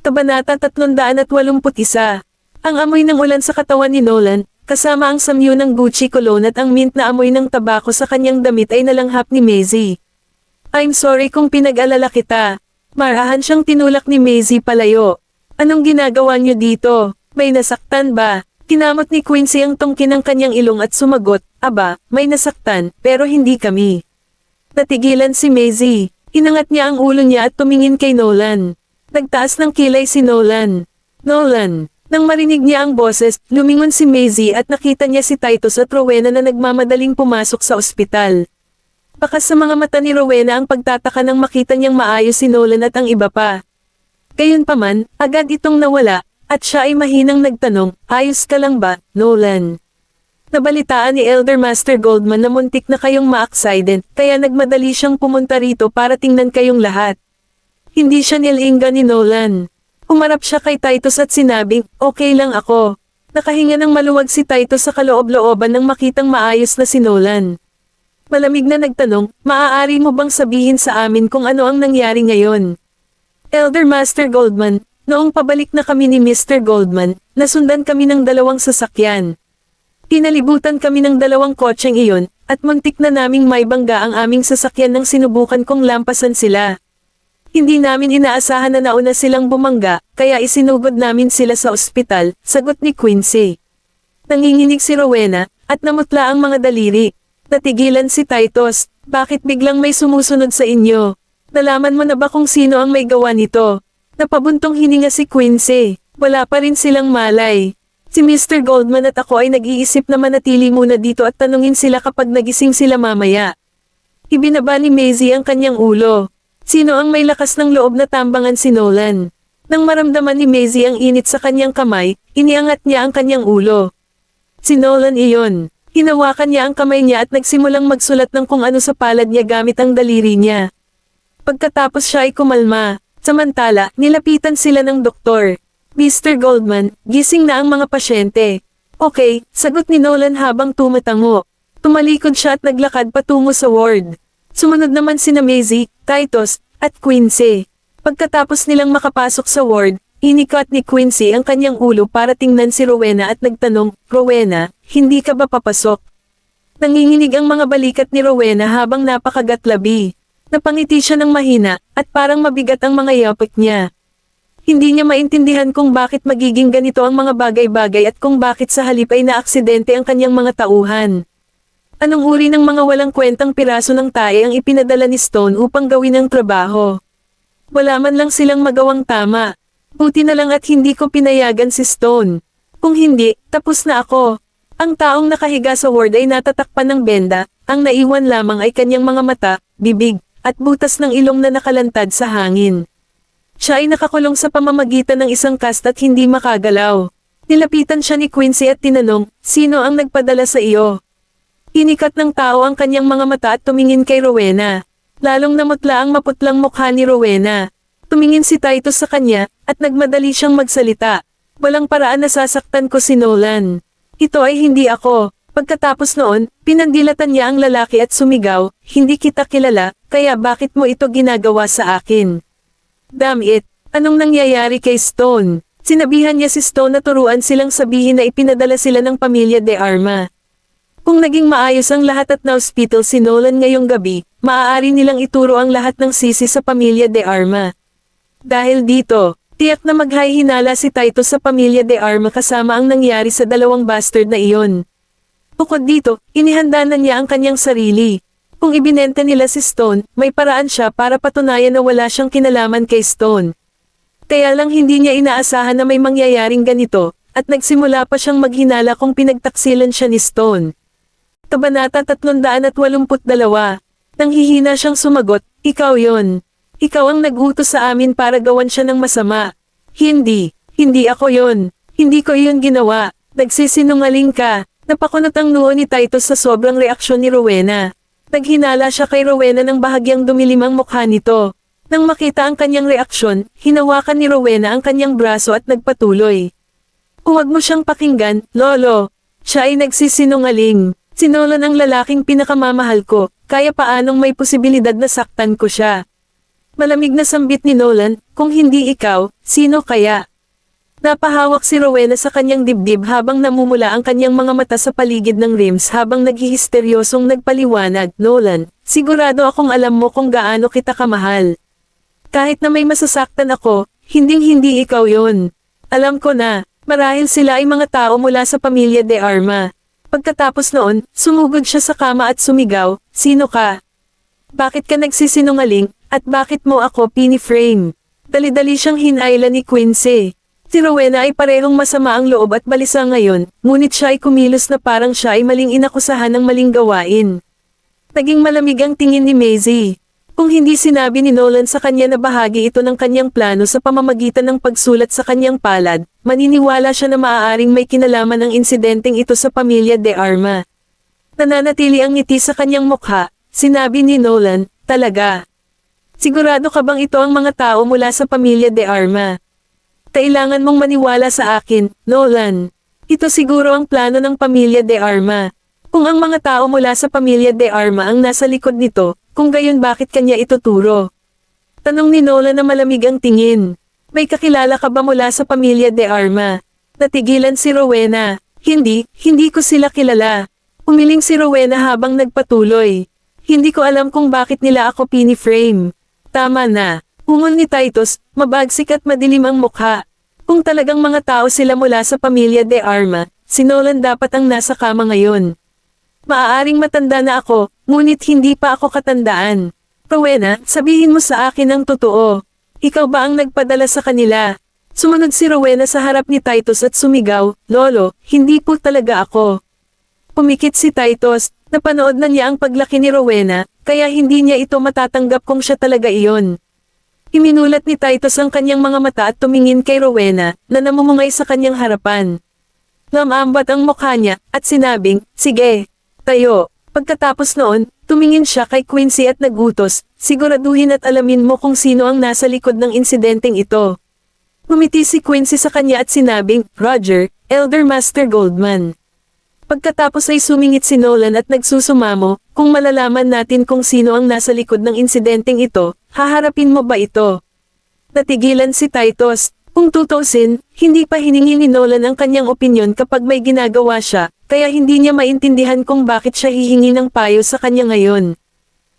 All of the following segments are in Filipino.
Kabanata 381. Ang amoy ng ulan sa katawan ni Nolan, kasama ang samyo ng Gucci cologne at ang mint na amoy ng tabako sa kanyang damit ay nalanghap ni Maisie. I'm sorry kung pinag-alala kita. Marahan siyang tinulak ni Maisie palayo. Anong ginagawa niyo dito? May nasaktan ba? Kinamot ni Quincy ang tungkin ng kanyang ilong at sumagot, aba, may nasaktan, pero hindi kami. Natigilan si Maisie. Inangat niya ang ulo niya at tumingin kay Nolan. Nagtaas ng kilay si Nolan. Nolan. Nang marinig niya ang boses, lumingon si Maisie at nakita niya si Titus at Rowena na nagmamadaling pumasok sa ospital. Bakas sa mga mata ni Rowena ang pagtataka nang makita niyang maayos si Nolan at ang iba pa. Gayunpaman, agad itong nawala, at siya ay mahinang nagtanong, ayos ka lang ba, Nolan? Nabalitaan ni Elder Master Goldman na muntik na kayong ma-accident, kaya nagmadali siyang pumunta rito para tingnan kayong lahat. Hindi siya nilinga ni Nolan. Umarap siya kay Titus at sinabing, okay lang ako. Nakahinga ng maluwag si Titus sa kaloob-looban nang makitang maayos na si Nolan. Malamig na nagtanong, maaari mo bang sabihin sa amin kung ano ang nangyari ngayon? Elder Master Goldman, noong pabalik na kami ni Mr. Goldman, nasundan kami ng dalawang sasakyan. Tinalibutan kami ng dalawang kotseng iyon, at muntik na naming maibangga ang aming sasakyan nang sinubukan kong lampasan sila. Hindi namin inaasahan na nauna silang bumangga, kaya isinugod namin sila sa ospital, sagot ni Quincy. Nanginginig si Rowena, at namutla ang mga daliri. Natigilan si Titus, bakit biglang may sumusunod sa inyo? Nalaman mo na ba kung sino ang may gawa nito? Napabuntong hininga si Quincy, wala pa rin silang malay. Si Mr. Goldman at ako ay nag-iisip na manatili muna dito at tanungin sila kapag nagising sila mamaya. Ibinaba ni Maisie ang kanyang ulo. Sino ang may lakas ng loob na tambangan si Nolan? Nang maramdaman ni Maisie ang init sa kanyang kamay, iniangat niya ang kanyang ulo. Si Nolan iyon. Hinawakan niya ang kamay niya at nagsimulang magsulat ng kung ano sa palad niya gamit ang daliri niya. Pagkatapos siya ay kumalma. Samantala, nilapitan sila ng doktor. Mr. Goldman, gising na ang mga pasyente. Okay, sagot ni Nolan habang tumatango. Tumalikod siya at naglakad patungo sa ward. Sumunod naman sina Maisie, Titus, at Quincy. Pagkatapos nilang makapasok sa ward, inikat ni Quincy ang kanyang ulo para tingnan si Rowena at nagtanong, Rowena, hindi ka ba papasok? Nanginginig ang mga balikat ni Rowena habang napakagatlabi. Napangiti siya ng mahina, at parang mabigat ang mga yapak niya. Hindi niya maintindihan kung bakit magiging ganito ang mga bagay-bagay at kung bakit sa halip ay naaksidente ang kanyang mga tauhan. Anong uri ng mga walang kwentang piraso ng tae ang ipinadala ni Stone upang gawin ang trabaho? Wala man lang silang magawang tama. Buti na lang at hindi ko pinayagan si Stone. Kung hindi, tapos na ako. Ang taong nakahiga sa ward ay natatakpan ng benda, ang naiwan lamang ay kanyang mga mata, bibig, at butas ng ilong na nakalantad sa hangin. Siya ay nakakulong sa pamamagitan ng isang kast at hindi makagalaw. Nilapitan siya ni Quincy at tinanong, sino ang nagpadala sa iyo? Inikat ng tao ang kanyang mga mata at tumingin kay Rowena. Lalong namutla ang maputlang mukha ni Rowena. Tumingin si Titus sa kanya, at nagmadali siyang magsalita. Walang paraan na sasaktan ko si Nolan. Ito ay hindi ako. Pagkatapos noon, pinandilatan niya ang lalaki at sumigaw, hindi kita kilala, kaya bakit mo ito ginagawa sa akin? Damn it! Anong nangyayari kay Stone? Sinabihan niya si Stone na turuan silang sabihin na ipinadala sila ng pamilya De Arma. Kung naging maayos ang lahat at na-hospital si Nolan ngayong gabi, maaari nilang ituro ang lahat ng sisi sa pamilya De Arma. Dahil dito, tiyak na maghahinala si Titus sa pamilya De Arma kasama ang nangyari sa dalawang bastard na iyon. Bukod dito, inihanda na niya ang kanyang sarili. Kung ibinenta nila si Stone, may paraan siya para patunayan na wala siyang kinalaman kay Stone. Kaya lang hindi niya inaasahan na may mangyayaring ganito, at nagsimula pa siyang maghinala kung pinagtaksilan siya ni Stone. Kabanata 382. Nanghihina siyang sumagot, ikaw yon. Ikaw ang nag-utos sa amin para gawan siya ng masama. Hindi ako yon. Hindi ko iyon ginawa. Nagsisinungaling ka. Napakunot ang noo ni Titus sa sobrang reaksyon ni Rowena. Naghinala siya kay Rowena ng bahagyang dumilim ang mukha nito. Nang makita ang kanyang reaksyon, hinawakan ni Rowena ang kanyang braso at nagpatuloy. Huwag mo siyang pakinggan, Lolo. Siya ay nagsisinungaling. Si Nolan ang lalaking pinakamamahal ko, kaya paanong may posibilidad na saktan ko siya. Malamig na sambit ni Nolan, kung hindi ikaw, sino kaya? Napahawak si Rowena sa kanyang dibdib habang namumula ang kanyang mga mata sa paligid ng rims habang naghihisteryosong nagpaliwanag, Nolan, sigurado akong alam mo kung gaano kita kamahal. Kahit na may masasaktan ako, hinding-hindi ikaw yon. Alam ko na, marahil sila ay mga tao mula sa pamilya de Arma. Pagkatapos noon, sumugod siya sa kama at sumigaw, sino ka? Bakit ka nagsisinungaling, at bakit mo ako piniframe? Dali-dali siyang hinayla ni Quincy. Si Rowena ay parehong masama ang loob at balisa ngayon, ngunit siya ay kumilos na parang siya ay maling inakusahan ng maling gawain. Naging malamig ang tingin ni Maisie. Kung hindi sinabi ni Nolan sa kanya na bahagi ito ng kanyang plano sa pamamagitan ng pagsulat sa kanyang palad, maniniwala siya na maaaring may kinalaman ang insidenteng ito sa pamilya de Arma. Nananatili ang ngiti sa kanyang mukha, sinabi ni Nolan, talaga. Sigurado ka bang ito ang mga tao mula sa pamilya de Arma? Kailangan mong maniwala sa akin, Nolan. Ito siguro ang plano ng pamilya de Arma. Kung ang mga tao mula sa pamilya de Arma ang nasa likod nito, kung gayon bakit kanya ituturo? Tanong ni Nolan na malamig ang tingin. May kakilala ka ba mula sa pamilya de Arma? Natigilan si Rowena. Hindi ko sila kilala. Umiling si Rowena habang nagpatuloy. Hindi ko alam kung bakit nila ako piniframe. Tama na. Ungol ni Titus, mabagsik at madilim ang mukha. Kung talagang mga tao sila mula sa pamilya de Arma, si Nolan dapat ang nasa kama ngayon. Maaaring matanda na ako, ngunit hindi pa ako katandaan. Rowena, sabihin mo sa akin ang totoo. Ikaw ba ang nagpadala sa kanila? Sumunod si Rowena sa harap ni Titus at sumigaw, Lolo, hindi po talaga ako. Pumikit si Titus, napanood na niya ang paglaki ni Rowena, kaya hindi niya ito matatanggap kung siya talaga iyon. Iminulat ni Titus ang kanyang mga mata at tumingin kay Rowena, na namumungay sa kanyang harapan. Namambat ang mukha niya, at sinabing, sige, tayo. Pagkatapos noon, tumingin siya kay Quincy at nagutos, siguraduhin at alamin mo kung sino ang nasa likod ng insidenteng ito. Ngumiti si Quincy sa kanya at sinabing, Roger, Elder Master Goldman. Pagkatapos ay sumingit si Nolan at nagsusumamo, kung malalaman natin kung sino ang nasa likod ng insidenteng ito, haharapin mo ba ito? Natigilan si Titus. Kung tutusin, hindi pa hiningi ni Nolan ang kanyang opinyon kapag may ginagawa siya, kaya hindi niya maintindihan kung bakit siya hihingi ng payo sa kanya ngayon.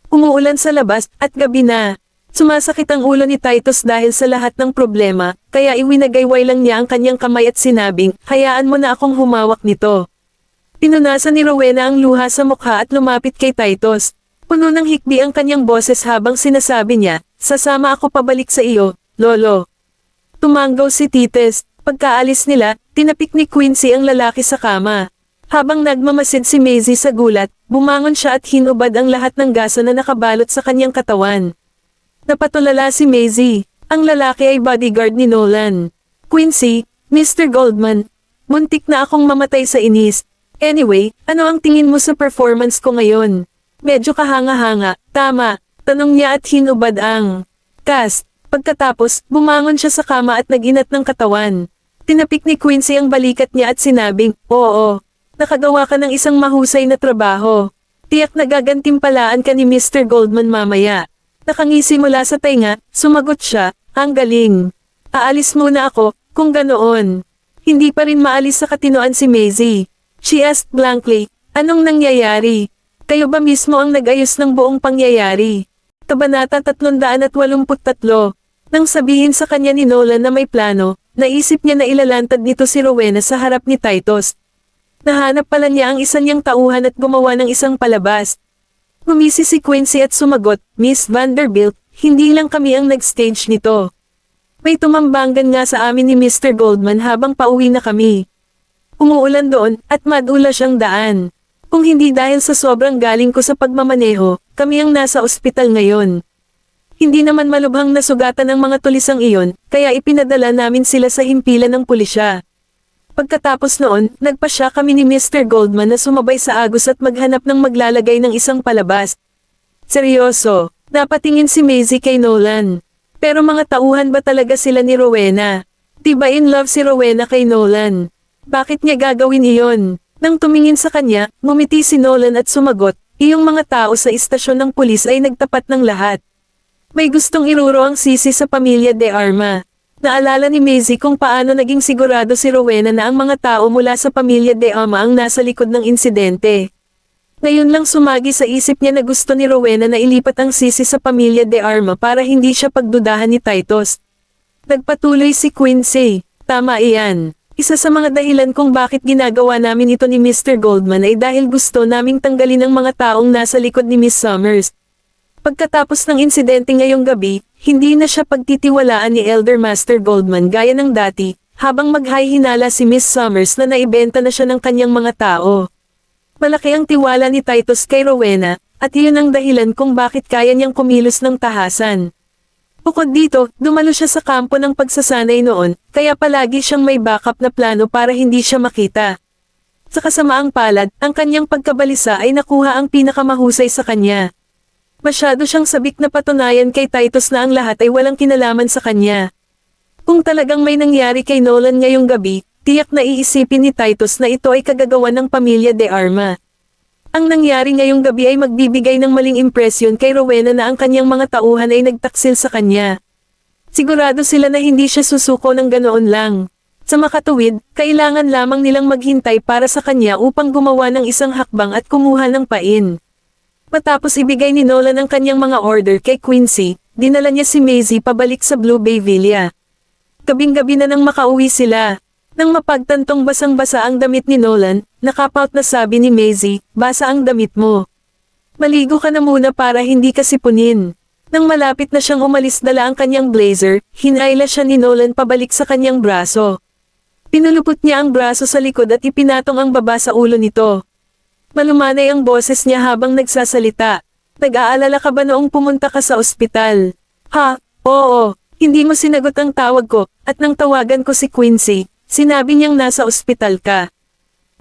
Umuulan sa labas, at gabi na. Sumasakit ang ulo ni Titus dahil sa lahat ng problema, kaya iwinagayway lang niya ang kanyang kamay at sinabing, hayaan mo na akong humawak nito. Pinunasan ni Rowena ang luha sa mukha at lumapit kay Titus. Puno ng hikbi ang kanyang boses habang sinasabi niya, sasama ako pabalik sa iyo, Lolo. Tumanggaw si Tites. Pagkaalis nila, tinapik ni Quincy ang lalaki sa kama. Habang nagmamasid si Maisie sa gulat, bumangon siya at hinubad ang lahat ng gasa na nakabalot sa kanyang katawan. Napatulala si Maisie. Ang lalaki ay bodyguard ni Nolan. Quincy, Mr. Goldman, muntik na akong mamatay sa inis. Anyway, ano ang tingin mo sa performance ko ngayon? Medyo kahanga-hanga, tama, tanong niya at hinubad ang cast. Pagkatapos, bumangon siya sa kama at naginat ng katawan. Tinapik ni Quincy ang balikat niya at sinabing, oo, nakagawa ka ng isang mahusay na trabaho. Tiyak na gagantimpalaan ka ni Mr. Goldman mamaya. Nakangisi mula sa tainga, sumagot siya, ang galing. Aalis muna ako, kung ganoon. Hindi pa rin maalis sa katinoan si Maisie. She asked blankly, anong nangyayari? Kayo ba mismo ang nag-ayos ng buong pangyayari? Kabanata 383. Nang sabihin sa kanya ni Nolan na may plano, naisip niya na ilalantad nito si Rowena sa harap ni Titus. Nahanap pala niya ang isa niyang tauhan at gumawa ng isang palabas. Ngumisi si Quincy at sumagot, Miss Vanderbilt, hindi lang kami ang nag-stage nito. May tumambangan nga sa amin ni Mr. Goldman habang pauwi na kami. Umuulan doon, at madula siyang daan. Kung hindi dahil sa sobrang galing ko sa pagmamaneho, kami ang nasa ospital ngayon. Hindi naman malubhang nasugatan ang mga tulisang iyon, kaya ipinadala namin sila sa himpilan ng pulisya. Pagkatapos noon, nagpasya kami ni Mr. Goldman na sumabay sa Agus at maghanap ng maglalagay ng isang palabas. Seryoso, napatingin si Maisie kay Nolan. Pero mga tauhan ba talaga sila ni Rowena? Diba in love si Rowena kay Nolan? Bakit niya gagawin iyon? Nang tumingin sa kanya, ngumiti si Nolan at sumagot, iyong mga tao sa istasyon ng pulis ay nagtapat ng lahat. May gustong iruro ang sisi sa pamilya De Arma. Naalala ni Maisie kung paano naging sigurado si Rowena na ang mga tao mula sa pamilya De Arma ang nasa likod ng insidente. Ngayon lang sumagi sa isip niya na gusto ni Rowena na ilipat ang sisi sa pamilya De Arma para hindi siya pagdudahan ni Titus. Nagpatuloy si Quincy. Tama iyan. Isa sa mga dahilan kung bakit ginagawa namin ito ni Mr. Goldman ay dahil gusto naming tanggalin ang mga taong nasa likod ni Miss Summers. Pagkatapos ng insidente ngayong gabi, hindi na siya pagtitiwalaan ni Elder Master Goldman gaya ng dati, habang maghahinala si Miss Summers na naibenta na siya ng kanyang mga tao. Malaki ang tiwala ni Titus kay Rowena, at iyon ang dahilan kung bakit kaya niyang kumilos ng tahasan. Bukod dito, dumalo siya sa kampo ng pagsasanay noon, kaya palagi siyang may backup na plano para hindi siya makita. Sa kasamaang palad, ang kanyang pagkabalisa ay nakuha ang pinakamahusay sa kanya. Masyado siyang sabik na patunayan kay Titus na ang lahat ay walang kinalaman sa kanya. Kung talagang may nangyari kay Nolan ngayong gabi, tiyak na iisipin ni Titus na ito ay kagagawan ng pamilya De Arma. Ang nangyari ngayong gabi ay magbibigay ng maling impresyon kay Rowena na ang kanyang mga tauhan ay nagtaksil sa kanya. Sigurado sila na hindi siya susuko ng ganoon lang. Sa makatuwid, kailangan lamang nilang maghintay para sa kanya upang gumawa ng isang hakbang at kumuha ng pain. Matapos ibigay ni Nolan ang kanyang mga order kay Quincy, dinala niya si Maisie pabalik sa Blue Bay Villa. Gabing-gabi na nang makauwi sila. Nang mapagtantong basang-basa ang damit ni Nolan, nakapout na sabi ni Maisie, "Basa ang damit mo. Maligo ka na muna para hindi ka sipunin." Nang malapit na siyang umalis dala ang kanyang blazer, hinayla siya ni Nolan pabalik sa kanyang braso. Pinulupot niya ang braso sa likod at ipinatong ang baba sa ulo nito. Malumanay ang boses niya habang nagsasalita. "Nag-aalala ka ba noong pumunta ka sa ospital?" "Ha, oo. Hindi mo sinagot ang tawag ko, at nang tawagan ko si Quincy, sinabi niyang nasa ospital ka."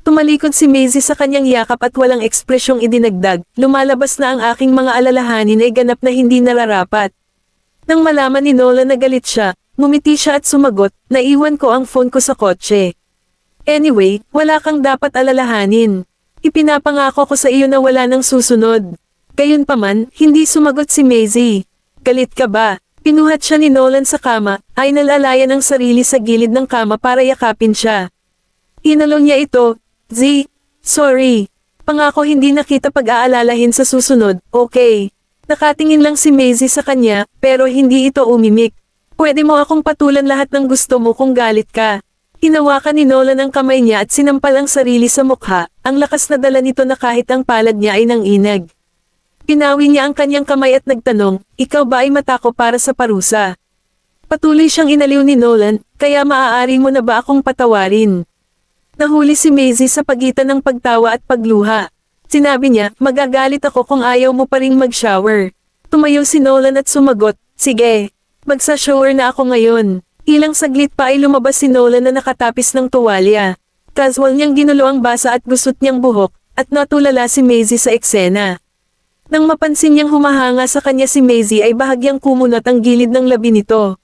Tumalikod si Maisie sa kanyang yakap at walang ekspresyong idinagdag, "Lumalabas na ang aking mga alalahanin ay ganap na hindi nararapat." Nang malaman ni Nolan na galit siya, ngumiti siya at sumagot, "Naiwan ko ang phone ko sa kotse. Anyway, wala kang dapat alalahanin. Ipinapangako ko sa iyo na wala nang susunod." Gayunpaman, hindi sumagot si Maisie. "Galit ka ba?" Pinuhat siya ni Nolan sa kama, ay nalalayan ang sarili sa gilid ng kama para yakapin siya. Inalong niya ito, Sorry. Pangako hindi na kita pag-aalalahin sa susunod, okay?" Nakatingin lang si Maisie sa kanya, pero hindi ito umimik. "Pwede mo akong patulan lahat ng gusto mo kung galit ka." Hinawakan ni Nolan ang kamay niya at sinampal ang sarili sa mukha, ang lakas na dala nito na kahit ang palad niya ay nanginag. Pinawi niya ang kanyang kamay at nagtanong, "Ikaw ba ay matako para sa parusa?" Patuloy siyang inaliw ni Nolan, "Kaya maaari mo na ba akong patawarin?" Nahuli si Maisie sa pagitan ng pagtawa at pagluha. Sinabi niya, "Magagalit ako kung ayaw mo pa ring mag-shower." Tumayo si Nolan at sumagot, "Sige, magsa-shower na ako ngayon." Ilang saglit pa ay lumabas si Nolan na nakatapis ng tuwalya. Casual niyang ginulo ang basa at gusot niyang buhok, at natulala si Maisie sa eksena. Nang mapansin niyang humahanga sa kanya si Maisie ay bahagyang kumunat ang gilid ng labi nito.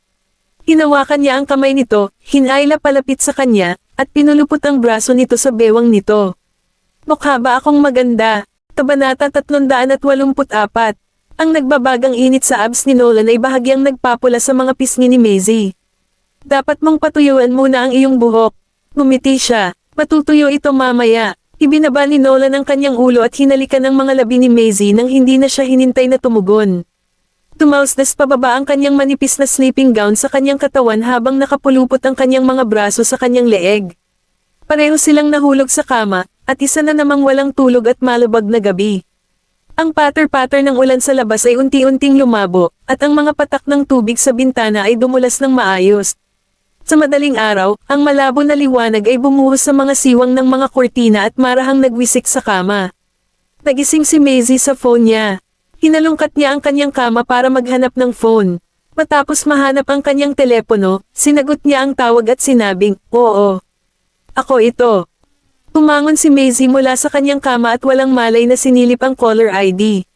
Hinawakan niya ang kamay nito, hinayla palapit sa kanya, at pinulupot ang braso nito sa bewang nito. "Mukha ba akong maganda?" Kabanata 384. Ang nagbabagang init sa abs ni Nolan ay bahagyang nagpapula sa mga pisngi ni Maisie. "Dapat mong patuyuan muna ang iyong buhok." Ngumiti siya. "Matutuyo ito mamaya." Ibinaba ni Nolan ang kanyang ulo at hinalikan ng mga labi ni Maisie nang hindi na siya hinintay na tumugon. Tumausdas pababa ang kanyang manipis na sleeping gown sa kanyang katawan habang nakapulupot ang kanyang mga braso sa kanyang leeg. Pareho silang nahulog sa kama, at isa na namang walang tulog at malubag na gabi. Ang patter-patter ng ulan sa labas ay unti-unting lumabo, at ang mga patak ng tubig sa bintana ay dumulas ng maayos. Sa madaling araw, ang malabo na liwanag ay bumuhos sa mga siwang ng mga kortina at marahang nagwisik sa kama. Nagising si Maisie sa phone niya. Hinalungkat niya ang kanyang kama para maghanap ng phone. Matapos mahanap ang kanyang telepono, sinagot niya ang tawag at sinabing, "Oo. Ako ito." Tumangon si Maisie mula sa kanyang kama at walang malay na sinilip ang caller ID.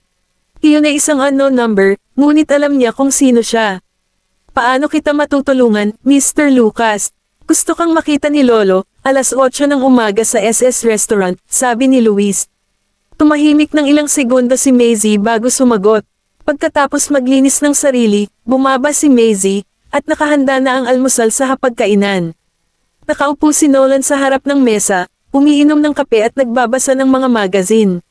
Iyon ay isang unknown number, ngunit alam niya kung sino siya. "Paano kita matutulungan, Mr. Lucas? Gusto kang makita ni Lolo, 8:00 ng umaga sa SS Restaurant," sabi ni Luis. Tumahimik ng ilang segundo si Maisie bago sumagot. Pagkatapos maglinis ng sarili, bumaba si Maisie, at nakahanda na ang almusal sa hapagkainan. Nakaupo si Nolan sa harap ng mesa, umiinom ng kape at nagbabasa ng mga magazine.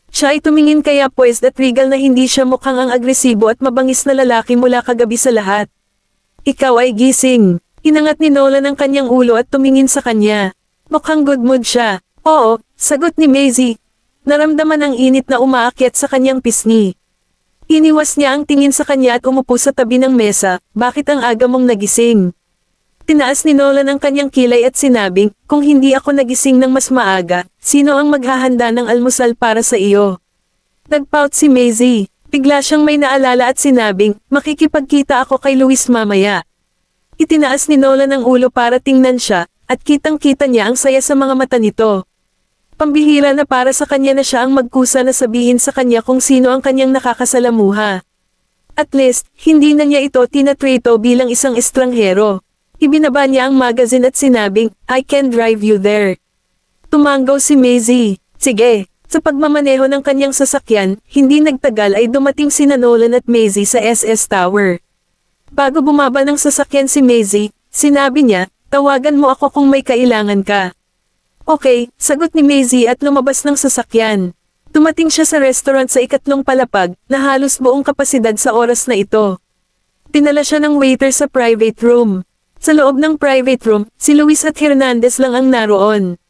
Siya ay tumingin kaya poised at regal na hindi siya mukhang ang agresibo at mabangis na lalaki mula kagabi sa lahat. Ikaw ay gising. Inangat ni Nolan ang kanyang ulo at tumingin sa kanya. Mukhang good mood siya. Oo, sagot ni Maisie. Naramdaman ang init na umaakyat sa kanyang pisngi. Iniwas niya ang tingin sa kanya at umupo sa tabi ng mesa. Bakit ang aga mong nagising? Tinaas ni Nolan ang kanyang kilay at sinabing, kung hindi ako nagising ng mas maaga, sino ang maghahanda ng almusal para sa iyo? Nagpout si Maisie. Bigla siyang may naalala at sinabing, makikipagkita ako kay Luis mamaya. Itinaas ni Nolan ang ulo para tingnan siya, at kitang-kita niya ang saya sa mga mata nito. Pambihira na para sa kanya na siya ang magkusa na sabihin sa kanya kung sino ang kanyang nakakasalamuha. At least, hindi na niya ito tinatrato bilang isang estranghero. Ibinaba niya ang magazine at sinabing, I can drive you there. Tumanggaw si Maisie. Sige. Sa pagmamaneho ng kanyang sasakyan, hindi nagtagal ay dumating sina Nolan at Maisie sa SS Tower. Bago bumaba ng sasakyan si Maisie, sinabi niya, tawagan mo ako kung may kailangan ka. Okay, sagot ni Maisie at lumabas ng sasakyan. Dumating siya sa restaurant sa ikatlong palapag, na halos buong kapasidad sa oras na ito. Tinala siya ng waiter sa private room. Sa loob ng private room, si Luis at Hernandez lang ang naroon.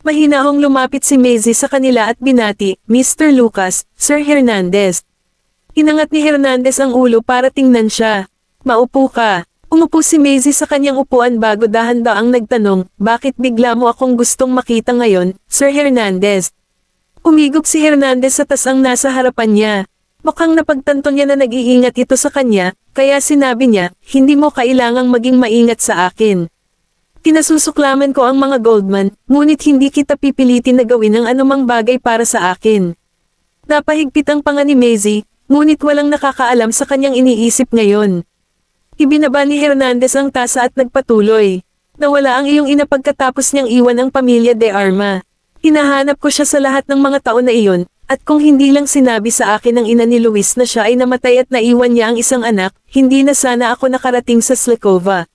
Mahinahong lumapit si Maisie sa kanila at binati, Mr. Lucas, Sir Hernandez. Inangat ni Hernandez ang ulo para tingnan siya. Maupo ka. Umupo si Maisie sa kanyang upuan bago dahan-daang nagtanong, bakit bigla mo akong gustong makita ngayon, Sir Hernandez? Umigop si Hernandez sa tasang nasa harapan niya. Mukhang napagtanto niya na nag-iingat ito sa kanya, kaya sinabi niya, hindi mo kailangang maging maingat sa akin. Kinasusuklaman ko ang mga Goldman, ngunit hindi kita pipilitin na gawin ang anumang bagay para sa akin. Napahigpit ang panga ni Maisie, ngunit walang nakakaalam sa kanyang iniisip ngayon. Ibinaba ni Hernandez ang tasa at nagpatuloy. Nawala ang iyong ina pagkatapos niyang iwan ang pamilya de Arma. Hinahanap ko siya sa lahat ng mga taon na iyon, at kung hindi lang sinabi sa akin ng ina ni Luis na siya ay namatay at naiwan niya ang isang anak, hindi na sana ako nakarating sa Slekova.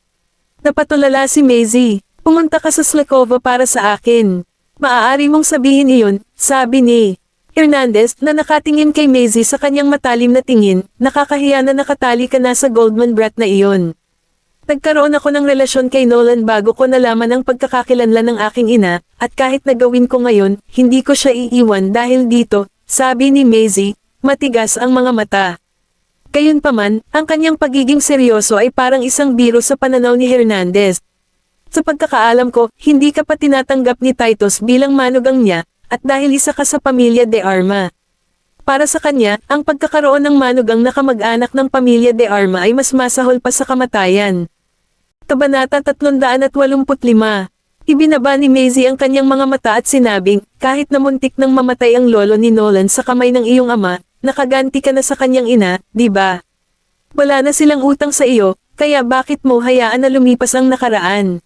Napatulala si Maisie. Pumunta ka sa Slekova para sa akin. Maaari mong sabihin iyon, sabi ni Hernandez na nakatingin kay Maisie sa kanyang matalim na tingin, nakakahiya na nakatali ka na sa Goldman brat na iyon. Nagkaroon ako ng relasyon kay Nolan bago ko nalaman ang pagkakakilanlan ng aking ina, at kahit nagawin ko ngayon, hindi ko siya iiwan dahil dito, sabi ni Maisie, matigas ang mga mata. Gayunpaman, ang kanyang pagiging seryoso ay parang isang biro sa pananaw ni Hernandez. Sa pagkakaalam ko, hindi ka pa tinatanggap ni Titus bilang manugang niya, at dahil isa ka sa pamilya de Arma. Para sa kanya, ang pagkakaroon ng manugang na kamag-anak ng pamilya de Arma ay mas masahol pa sa kamatayan. Kabanata 385. Ibinaba ni Maisie ang kanyang mga mata at sinabing, kahit na muntik nang mamatay ang lolo ni Nolan sa kamay ng iyong ama, nakaganti ka na sa kanyang ina, di ba? Wala na silang utang sa iyo, kaya bakit mo hayaan na lumipas ang nakaraan?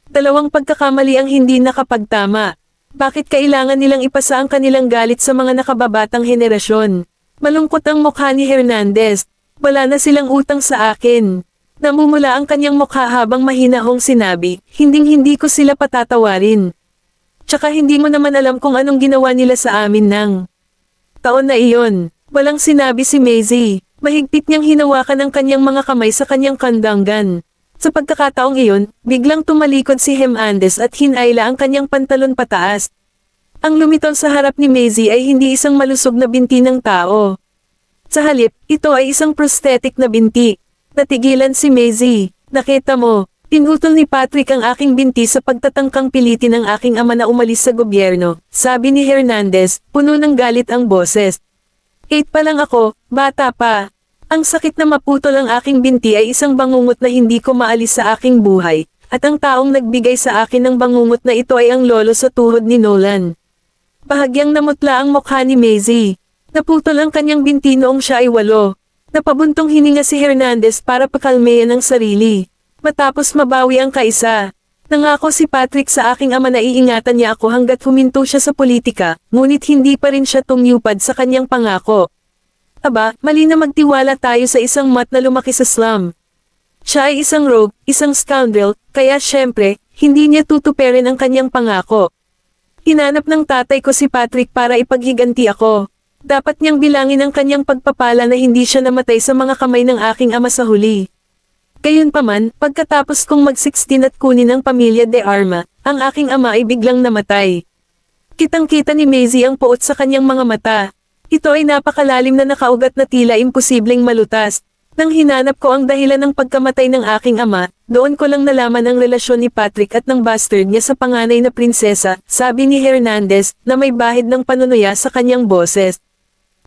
Dalawang pagkakamali ang hindi nakapagtama. Bakit kailangan nilang ipasa ang kanilang galit sa mga nakababatang henerasyon? Malungkot ang mukha ni Hernandez. Wala na silang utang sa akin. Namumula ang kanyang mukha habang mahinahong sinabi, hinding-hindi ko sila patatawarin. Tsaka hindi mo naman alam kung anong ginawa nila sa amin ng taon na iyon. Walang sinabi si Maisie. Mahigpit niyang hinawakan ang kanyang mga kamay sa kanyang kandanggan. Sa pagkakataong iyon, biglang tumalikod si Hernandez at hinayla ang kanyang pantalon pataas. Ang lumitaw sa harap ni Maisie ay hindi isang malusog na binti ng tao. Sa halip, ito ay isang prosthetic na binti. Natigilan si Maisie. Nakita mo, pinutol ni Patrick ang aking binti sa pagtatangkang pilitin ng aking ama na umalis sa gobyerno, sabi ni Hernandez, puno ng galit ang boses. 8 pa lang ako, bata pa. Ang sakit na maputol ang aking binti ay isang bangungot na hindi ko maalis sa aking buhay, at ang taong nagbigay sa akin ng bangungot na ito ay ang lolo sa tuhod ni Nolan. Bahagyang namutla ang mukha ni Maisie. Naputol ang kanyang binti noong siya ay 8. Napabuntong hininga si Hernandez para pakalmayan ang sarili. Matapos mabawi ang kaisa. Nangako si Patrick sa aking ama na iingatan niya ako hanggat huminto siya sa politika, ngunit hindi pa rin siya tumyupad sa kanyang pangako. Aba, mali na magtiwala tayo sa isang mat na lumaki sa slum. Siya ay isang rogue, isang scoundrel, kaya syempre, hindi niya tutuperin ang kanyang pangako. Hinanap ng tatay ko si Patrick para ipaghiganti ako. Dapat niyang bilangin ang kanyang pagpapala na hindi siya namatay sa mga kamay ng aking ama sa huli. Gayunpaman, pagkatapos kong mag-16 at kunin ang pamilya de Arma, ang aking ama ay biglang namatay. Kitang-kita ni Maisie ang puot sa kanyang mga mata. Ito ay napakalalim na nakaugat na tila imposibleng malutas. Nang hinanap ko ang dahilan ng pagkamatay ng aking ama, doon ko lang nalaman ang relasyon ni Patrick at ng bastard niya sa panganay na prinsesa, sabi ni Hernandez, na may bahid ng panunuya sa kanyang boses.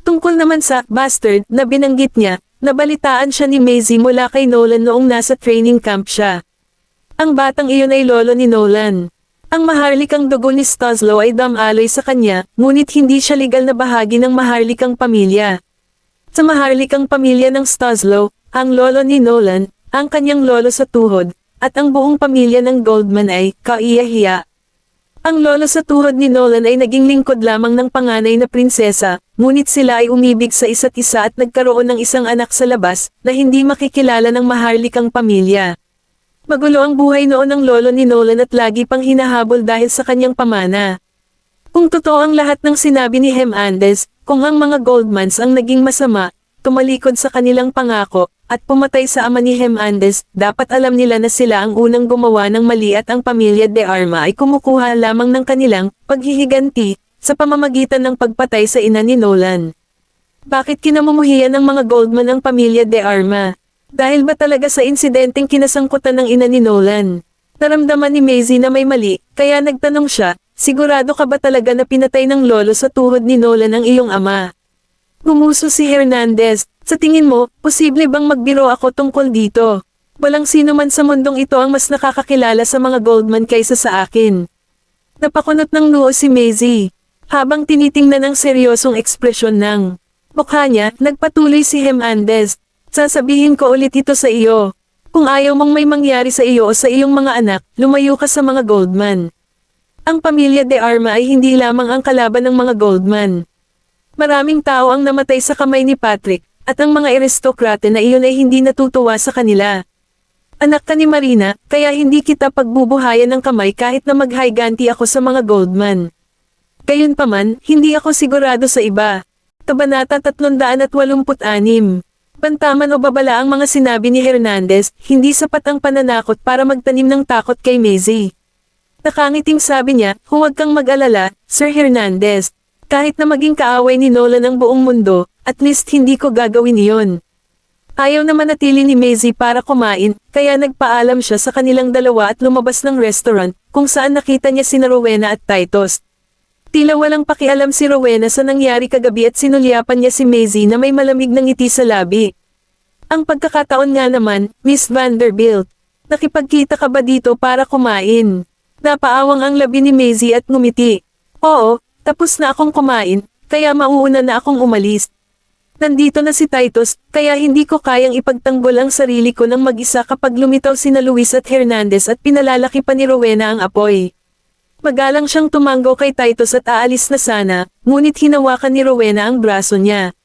Tungkol naman sa bastard na binanggit niya, nabalitaan siya ni Maisie mula kay Nolan noong nasa training camp siya. Ang batang iyon ay lolo ni Nolan. Ang maharlikang dugo ni Stoslow ay damaloy sa kanya, ngunit hindi siya legal na bahagi ng maharlikang pamilya. Sa maharlikang pamilya ng Stoslow, ang lolo ni Nolan, ang kanyang lolo sa tuhod, at ang buong pamilya ng Goldman ay kaiyahiya. Ang lolo sa tuhod ni Nolan ay naging lingkod lamang ng panganay na prinsesa, ngunit sila ay umibig sa isa't isa at nagkaroon ng isang anak sa labas, na hindi makikilala ng maharlikang pamilya. Magulo ang buhay noon ng lolo ni Nolan at lagi pang hinahabol dahil sa kanyang pamana. Kung totoo ang lahat ng sinabi ni Hernandez, kung ang mga Goldmans ang naging masama, tumalikod sa kanilang pangako, at pumatay sa ama ni Hernandez, dapat alam nila na sila ang unang gumawa ng mali at ang pamilya de Arma ay kumukuha lamang ng kanilang paghihiganti sa pamamagitan ng pagpatay sa ina ni Nolan. Bakit kinamumuhian ng mga Goldman ang pamilya de Arma? Dahil ba talaga sa insidenteng kinasangkutan ng ina ni Nolan? Naramdaman ni Maisie na may mali, kaya nagtanong siya, sigurado ka ba talaga na pinatay ng lolo sa tuhod ni Nolan ang iyong ama? Gumuso si Hernandez, sa tingin mo, posible bang magbiro ako tungkol dito? Walang sino man sa mundong ito ang mas nakakakilala sa mga Goldman kaysa sa akin. Napakunot ng noo si Maisie. Habang tinitingnan ang seryosong ekspresyon ng mukha niya, nagpatuloy si Hernandez. Sasabihin ko ulit ito sa iyo. Kung ayaw mong may mangyari sa iyo o sa iyong mga anak, lumayo ka sa mga Goldman. Ang pamilya de Arma ay hindi lamang ang kalaban ng mga Goldman. Maraming tao ang namatay sa kamay ni Patrick, at ang mga aristokrate na iyon ay hindi natutuwa sa kanila. Anak ka ni Marina, kaya hindi kita pagbubuhayan ng kamay kahit na maghiganti ako sa mga Goldman. Gayunpaman, hindi ako sigurado sa iba. Kabanata 386. Bantaman o babala ang mga sinabi ni Hernandez, hindi sapat ang pananakot para magtanim ng takot kay Maisie. Nakangiting sabi niya, huwag kang mag-alala, Sir Hernandez. Kahit na maging kaaway ni Nolan ang buong mundo, at least hindi ko gagawin iyon. Ayaw na manatili ni Maisie para kumain, kaya nagpaalam siya sa kanilang dalawa at lumabas ng restaurant, kung saan nakita niya sina Rowena at Titus. Tila walang pakialam si Rowena sa nangyari kagabi at sinulyapan niya si Maisie na may malamig na ngiti sa labi. Ang pagkakataon nga naman, Miss Vanderbilt, nakipagkita ka ba dito para kumain? Napaawang ang labi ni Maisie at ngumiti. Oo, tapos na akong kumain, kaya mauuna na akong umalis. Nandito na si Titus, kaya hindi ko kayang ipagtanggol ang sarili ko ng mag-isa kapag lumitaw sina Luis at Hernandez at pinalalaki pa ni Rowena ang apoy. Magalang siyang tumanggo kay Titus at aalis na sana, ngunit hinawakan ni Rowena ang braso niya.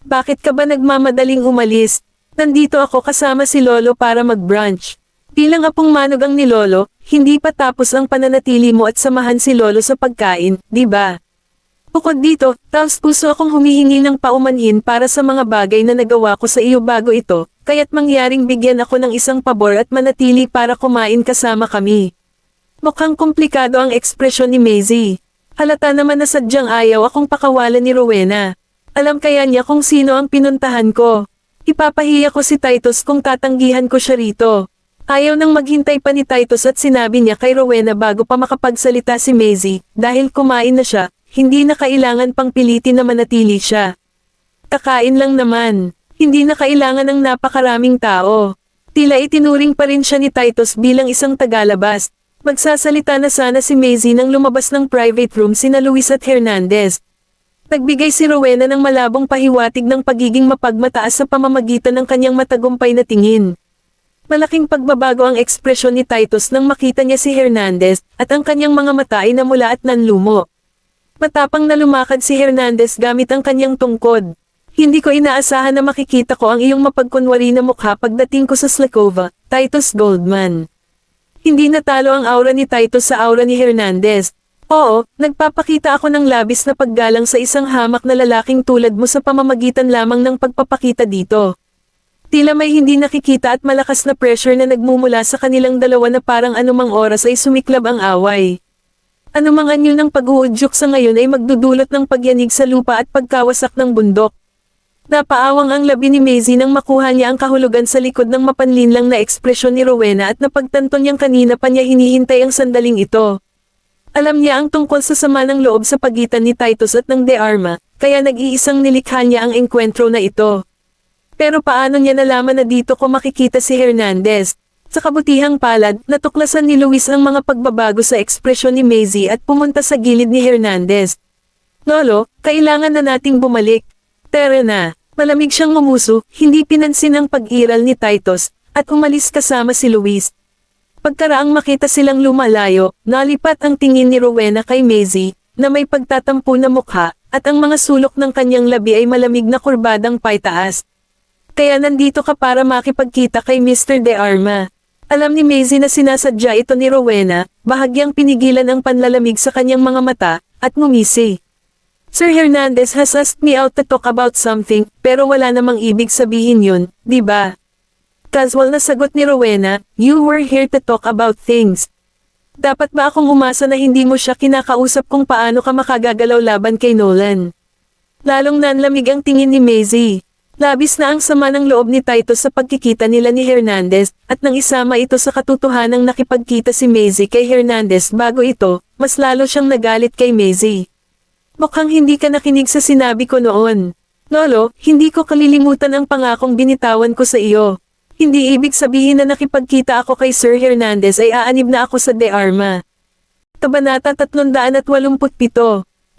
Bakit ka ba nagmamadaling umalis? Nandito ako kasama si Lolo para mag-brunch. Bilang apong manugang ni Lolo, hindi pa tapos ang pananatili mo at samahan si Lolo sa pagkain, di ba? Bukod dito, taos puso akong humihingi ng paumanhin para sa mga bagay na nagawa ko sa iyo bago ito, kaya't mangyaring bigyan ako ng isang pabor at manatili para kumain kasama kami. Mukhang komplikado ang ekspresyon ni Maisie. Halata naman na sadyang ayaw akong pakawalan ni Rowena. Alam kaya niya kung sino ang pinuntahan ko. Ipapahiya ko si Titus kung tatanggihan ko siya rito. Ayaw nang maghintay pa ni Titus at sinabi niya kay Rowena bago pa makapagsalita si Maisie, dahil kumain na siya, hindi na kailangan pang pilitin na manatili siya. Kakain lang naman. Hindi na kailangan ng napakaraming tao. Tila itinuring pa rin siya ni Titus bilang isang tagalabas. Magsasalita na sana si Maisie nang lumabas ng private room sina Luis at Hernandez. Nagbigay si Rowena ng malabong pahiwatig ng pagiging mapagmataas sa pamamagitan ng kanyang matagumpay na tingin. Malaking pagbabago ang ekspresyon ni Titus nang makita niya si Hernandez, at ang kanyang mga mata ay namula at nanlumo. Matapang na lumakad si Hernandez gamit ang kanyang tungkod. Hindi ko inaasahan na makikita ko ang iyong mapagkunwari na mukha pagdating ko sa Slakova, Titus Goldman. Hindi natalo ang aura ni Titus sa aura ni Hernandez. Oo, nagpapakita ako ng labis na paggalang sa isang hamak na lalaking tulad mo sa pamamagitan lamang ng pagpapakita dito. Tila may hindi nakikita at malakas na pressure na nagmumula sa kanilang dalawa na parang anumang oras ay sumiklab ang away. Anumang anyo ng pag-uudyok sa ngayon ay magdudulot ng pagyanig sa lupa at pagkawasak ng bundok. Napaawang ang labi ni Maisie nang makuha niya ang kahulugan sa likod ng mapanlinlang na ekspresyon ni Rowena at napagtanto niyang kanina pa niya hinihintay ang sandaling ito. Alam niya ang tungkol sa sama ng loob sa pagitan ni Titus at ng De Arma, kaya nag-iisang nilikha niya ang engkwentro na ito. Pero paano niya nalaman na dito ko makikita si Hernandez? Sa kabutihang palad, natuklasan ni Luis ang mga pagbabago sa ekspresyon ni Maisie at pumunta sa gilid ni Hernandez. Lolo, kailangan na nating bumalik. Tara na. Malamig siyang ngumuso, hindi pinansin ang pag-iral ni Titus, at umalis kasama si Luis. Pagkaraang makita silang lumalayo, nalipat ang tingin ni Rowena kay Maisie, na may pagtatampo na mukha, at ang mga sulok ng kanyang labi ay malamig na kurbadang paitaas. Kaya nandito ka para makipagkita kay Mr. De Arma. Alam ni Maisie na sinasadya ito ni Rowena, bahagyang pinigilan ang panlalamig sa kanyang mga mata, at ngumisi. Sir Hernandez has asked me out to talk about something, pero wala namang ibig sabihin yun, di ba? Casual na sagot ni Rowena, you were here to talk about things. Dapat ba akong umasa na hindi mo siya kinakausap kung paano ka makagagalaw laban kay Nolan? Lalong nanlamig ang tingin ni Maisie. Labis na ang sama ng loob ni Titus sa pagkikita nila ni Hernandez, at nang isama ito sa katotohanang nakipagkita si Maisie kay Hernandez bago ito, mas lalo siyang nagalit kay Maisie. Mukhang hindi ka nakinig sa sinabi ko noon. Lolo, hindi ko kalilimutan ang pangakong binitawan ko sa iyo. Hindi ibig sabihin na nakipagkita ako kay Sir Hernandez ay aanib na ako sa De Arma. Kabanata 387.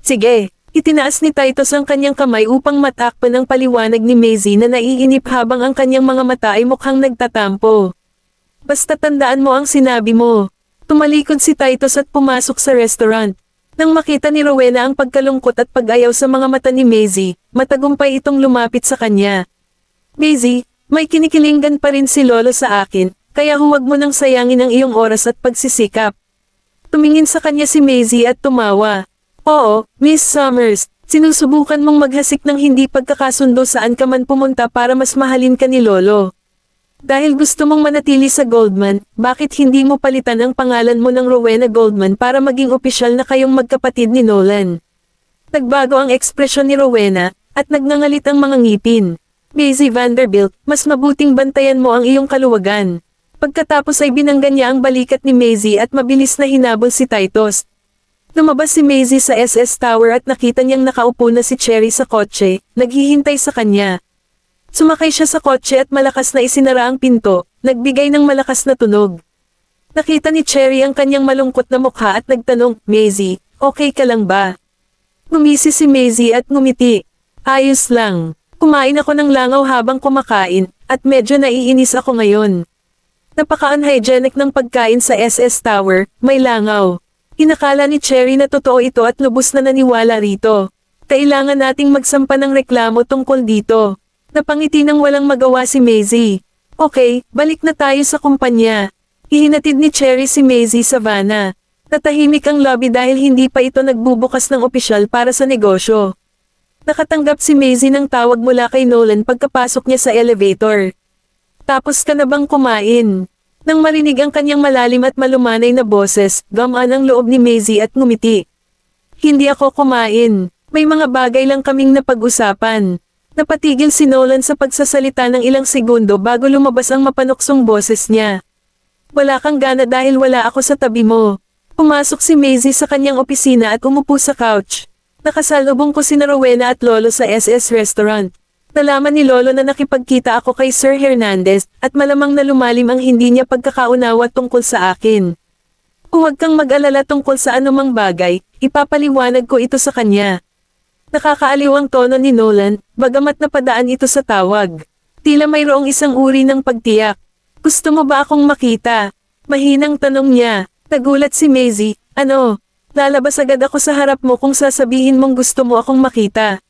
Sige, itinaas ni Titus ang kanyang kamay upang matakpan ang paliwanag ni Maisie na naiinip habang ang kanyang mga mata ay mukhang nagtatampo. Basta tandaan mo ang sinabi mo. Tumalikod si Titus at pumasok sa restaurant. Nang makita ni Rowena ang pagkalungkot at pag-ayaw sa mga mata ni Maisie, matagumpay itong lumapit sa kanya. Maisie, may kinikilingan pa rin si Lolo sa akin, kaya huwag mo nang sayangin ang iyong oras at pagsisikap. Tumingin sa kanya si Maisie at tumawa. Oo, Miss Summers, sinusubukan mong maghasik ng hindi pagkakasundo saan ka man pumunta para mas mahalin ka ni Lolo. Dahil gusto mong manatili sa Goldman, bakit hindi mo palitan ang pangalan mo ng Rowena Goldman para maging opisyal na kayong magkapatid ni Nolan? Nagbago ang ekspresyon ni Rowena, at nagngangalit ang mga ngipin. Maisie Vanderbilt, mas mabuting bantayan mo ang iyong kaluwagan. Pagkatapos ay binanggan niya ang balikat ni Maisie at mabilis na hinabol si Titus. Lumabas si Maisie sa SS Tower at nakita niyang nakaupo na si Cherry sa kotse, naghihintay sa kanya. Sumakay siya sa kotse at malakas na isinara ang pinto, nagbigay ng malakas na tunog. Nakita ni Cherry ang kanyang malungkot na mukha at nagtanong, Maisie, okay ka lang ba? Ngumisi si Maisie at ngumiti. Ayos lang. Kumain ako ng langaw habang kumakain, at medyo naiinis ako ngayon. Napaka-unhygienic ng pagkain sa SS Tower, may langaw. Inakala ni Cherry na totoo ito at lubos na naniwala rito. Kailangan nating magsampa ng reklamo tungkol dito. Napangiti nang walang magawa si Maisie. Okay, balik na tayo sa kumpanya. Ihinatid ni Cherry si Maisie sa vana. Natahimik ang lobby dahil hindi pa ito nagbubukas ng opisyal para sa negosyo. Nakatanggap si Maisie ng tawag mula kay Nolan pagkapasok niya sa elevator. Tapos ka na bang kumain? Nang marinig ang kanyang malalim at malumanay na boses, gamaan ang loob ni Maisie at ngumiti. Hindi ako kumain. May mga bagay lang kaming napag-usapan. Napatigil si Nolan sa pagsasalita ng ilang segundo bago lumabas ang mapanuksong boses niya. Wala kang gana dahil wala ako sa tabi mo. Pumasok si Maisie sa kanyang opisina at umupo sa couch. Nakasalubong ko sina Rowena at Lolo sa SS Restaurant. Nalaman ni Lolo na nakipagkita ako kay Sir Hernandez at malamang na lumalim ang hindi niya pagkakaunawa tungkol sa akin. Huwag kang mag-alala tungkol sa anumang bagay, ipapaliwanag ko ito sa kanya. Nakakaaliw ang tono ni Nolan, bagamat napadaan ito sa tawag. Tila mayroong isang uri ng pagtiyak. Gusto mo ba akong makita? Mahinang tanong niya. Nagulat si Maisie, ano? Lalabas agad ako sa harap mo kung sasabihin mong gusto mo akong makita.